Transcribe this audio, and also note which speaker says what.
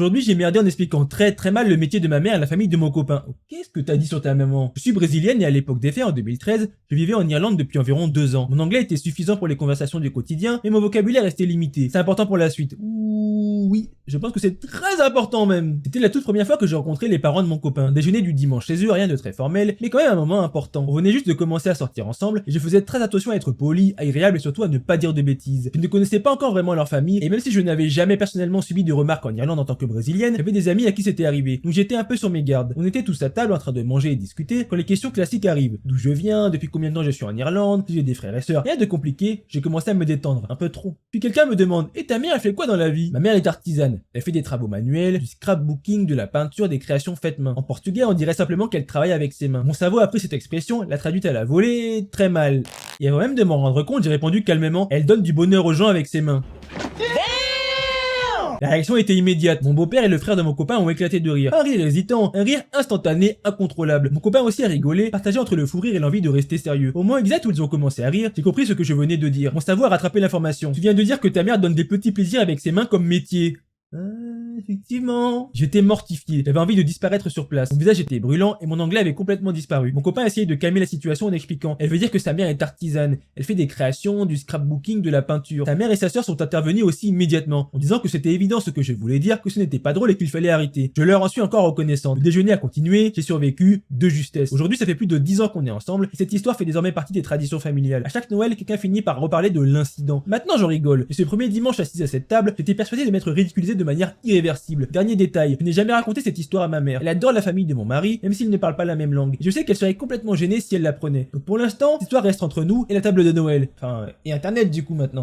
Speaker 1: Aujourd'hui, j'ai merdé en expliquant très mal le métier de ma mère et la famille de mon copain. Oh, qu'est-ce que t'as dit sur ta maman? Je suis brésilienne et à l'époque des faits, en 2013, je vivais en Irlande depuis environ 2 ans. Mon anglais était suffisant pour les conversations du quotidien, mais mon vocabulaire restait limité. C'est important pour la suite. Ouh, oui, je pense que c'est très important même. C'était la toute première fois que j'ai rencontré les parents de mon copain. Déjeuner du dimanche chez eux, rien de très formel, mais quand même un moment important. On venait juste de commencer à sortir ensemble, et je faisais très attention à être poli, agréable et surtout à ne pas dire de bêtises. Je ne connaissais pas encore vraiment leur famille, et même si je n'avais jamais personnellement subi de remarques en Irlande en tant que brésilienne, j'avais des amis à qui c'était arrivé. Donc j'étais un peu sur mes gardes. On était tous à table en train de manger et discuter quand les questions classiques arrivent. D'où je viens, depuis combien de temps je suis en Irlande, si j'ai des frères et sœurs. Rien de compliqué, j'ai commencé à me détendre, un peu trop. Puis quelqu'un me demande: "Et ta mère elle fait quoi dans la vie?" Ma mère est artisane. Elle fait des travaux manuels, du scrapbooking, de la peinture, des créations faites main. En portugais, on dirait simplement qu'elle travaille avec ses mains. Mon cerveau a pris cette expression, l'a traduite à la volée, très mal. Et avant même de m'en rendre compte, j'ai répondu calmement: "Elle donne du bonheur aux gens avec ses mains." La réaction était immédiate. Mon beau-père et le frère de mon copain ont éclaté de rire. Un rire hésitant, un rire instantané, incontrôlable. Mon copain aussi a rigolé, partagé entre le fou rire et l'envie de rester sérieux. Au moment exact où ils ont commencé à rire, j'ai compris ce que je venais de dire. Mon cerveau a rattrapé l'information. Tu viens de dire que ta mère donne des petits plaisirs avec ses mains comme métier. Effectivement. J'étais mortifié, j'avais envie de disparaître sur place. Mon visage était brûlant et mon anglais avait complètement disparu. Mon copain a essayé de calmer la situation en expliquant: "Elle veut dire que sa mère est artisane. Elle fait des créations, du scrapbooking, de la peinture." Sa mère et sa sœur sont intervenues aussi immédiatement, en disant que c'était évident ce que je voulais dire, que ce n'était pas drôle et qu'il fallait arrêter. Je leur en suis encore reconnaissant. Le déjeuner a continué, j'ai survécu, de justesse. Aujourd'hui, ça fait plus de 10 ans qu'on est ensemble, et cette histoire fait désormais partie des traditions familiales. À chaque Noël, quelqu'un finit par reparler de l'incident. Maintenant, j'en rigole. Et ce premier dimanche assis à cette table, j'étais persuadé de m'être ridiculisé de manière irréversible. Dernier détail, je n'ai jamais raconté cette histoire à ma mère. Elle adore la famille de mon mari, même s'ils ne parlent pas la même langue. Et je sais qu'elle serait complètement gênée si elle l'apprenait. Donc pour l'instant, l'histoire reste entre nous et la table de Noël. Enfin, et Internet du coup maintenant.